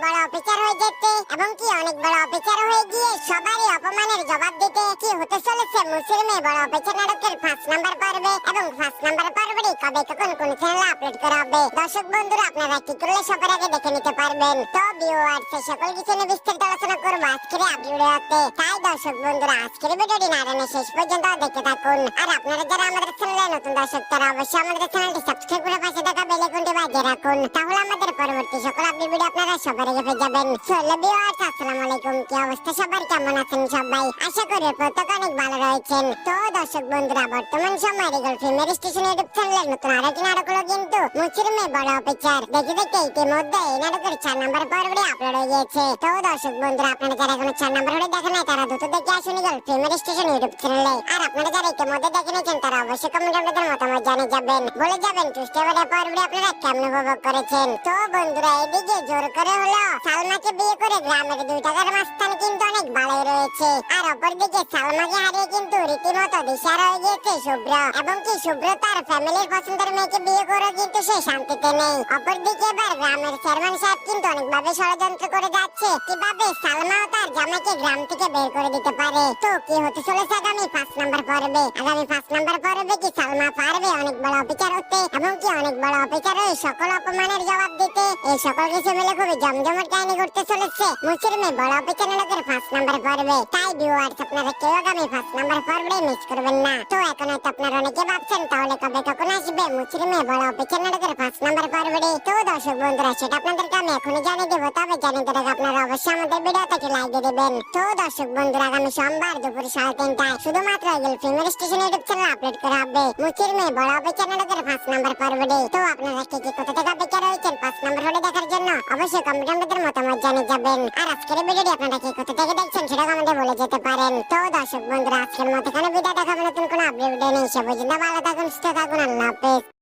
বড় অফিসার হয়ে যেতে এবং কি অনেক বড় অফিসার হয়ে গিয়ে সবারই অপমানের জবাব দিতে কি হতে চলেছে মুসির মেয়ে বড় অফিসার নাটকের 5 নাম্বার পর্বে এবং 5 নাম্বার পর্বটি কবে কখন কোন চ্যানেলে আপলোড করা হবে দর্শক বন্ধুরা আপনারা কি করলে সবার আগে দেখে নিতে পারবেন। তো ভিউয়ার্স সকল কিছু নিয়ে বিস্তারিত আলোচনা করব আজকের এই ভিডিওতে। তাই দর্শক বন্ধুরা আজকের ভিডিওটি না টেনে শেষ পর্যন্ত দেখতে থাকুন। আর আপনারা যারা আমাদের চ্যানেলে নতুন দর্শক তারা অবশ্যই আমাদের চ্যানেলটি সাবস্ক্রাইব করে পাশে থাকা বেল আইকনটি বাজিয়ে রাখুন, তাহলে আমাদের পরবর্তী সকল আপডেট ভিডিও আপনারা সবার আগে পেয়ে যাবেন। চলো ভিউয়ার্স আসসালামু আলাইকুম, কি অবস্থা সবার, কেমন আছেন সবাই? আশা করি প্রত্যেকে অনেক ভালো রয়েছেন। তো দর্শক বন্ধুরা বর্তমান সময়ে রিগল ফিল্মের স্টেশন ইউটিউব চ্যানেলের নতুন আরেকটি নাটক হলো কিন্তু মুচির মেয়ে বড় অফিসার। দেখতে দেখতে ইতিমধ্যে এই নাটকের 4 নাম্বার পর্বটি আপলোড হয়ে গিয়েছে। তো দর্শক বন্ধুরা আপনারা যারা এখনো 4 নাম্বার হলে দেখেন নাই তারা দ্রুত দেখে আসুন রিগল ফিল্মের স্টেশন ইউটিউব চ্যানেলে। আর আপনারা যারা ইতিমধ্যে দেখে নিয়েছেন তারা অবশ্যই কমেন্টে আপনাদের মতামত জানিয়ে যাবেন, বলে যাবেন টুইস্টে বড় পর্বটি আপনারা কেমন উপভোগ করেছেন। তো বন্ধুরা এদিকে জোর করে হলো সালমাকে বিয়ে করে গ্রামের 2 টাকার মাস্তান কিন্তু অনেক ভালোই রয়েছে। আর অপরদিকে সালমাকে হারিয়ে কিন্তু রীতিমতো দিশার হয়ে গিয়েছে শুভ্র এবং কি শুভ্র তার ফ্যামিলির পছন্দের মেয়েকে বিয়ে করে কিন্তু সে শান্তিতে নেই। অপরদিকে এবার গ্রামের চেয়ারম্যান সাহেব কিন্তু অনেকভাবে ষড়যন্ত্র করে যাচ্ছে কিভাবে সালমা ও তার জামাইকে গ্রাম থেকে বের করে দিতে পারে। তো কি হতে চলেছে আগামী 5 নাম্বার পর্বে? আগামী 5 নাম্বার পর্বে কি সালমা পারবে অনেক বড় অফিসার হতে এবং কি অনেক বড় অফিসার হয়ে সকল অপমানের জবাব দিতে? এই সকল কিছু মিলে খুবই জমজমাট কাহিনী ঘটতে চলেছে মুচির মেয়ে বড় অফিসার নাটকের 5 নাম্বার পর্বে। তাই ভিউয়ার্স আপনারা কেউ আগামী 5 নাম্বার পর্বটি মিস করবেন না। তো এখন হয়তো আপনারা অনেকে ভাবছেন তাহলে কবে কখন আসবে মুচির মেয়ে বড় অফিসার নাটকের 5 নাম্বার পর্বটি? তো দর্শক বন্ধুরা সেটা আপনাদেরকে আমি এখনই জানিয়ে দেবো, তবে জানিয়ে দেওয়ার আগে আপনারা অবশ্যই আমাদের ভিডিওটাকে লাইক দিয়ে দেবেন। তো দর্শক বন্ধুরা আগামী সোমবার দুপুর 3:30টায় শুধুমাত্র রিগল ফিল্মের স্টেশন ইউটিউব চ্যানেলে আপলোড করা হবে মুচির মেয়ে বড় অফিসার নাটকের 5 নাম্বার পর্বটি। তো আপনারা কি কোথা থেকে অপেক্ষা রয়েছেন 5 নাম্বার হলে দেখার জন্য অবশ্যই কমেন্টে আমাদের মতামত জানিয়ে যাবেন। আর আজকের ভিডিওটি আপনারা কি কোথা থেকে দেখছেন সেটা কমেন্টে বলে যেতে পারেন। তো দর্শক বন্ধুরা আজকের মতো এখানে বিদায়, দেখাবো নতুন কোনো আপডেট ভিডিও নিয়ে। সে পর্যন্ত ভালো থাকুন, সুস্থ থাকুন, আল্লাহ হাফেজ।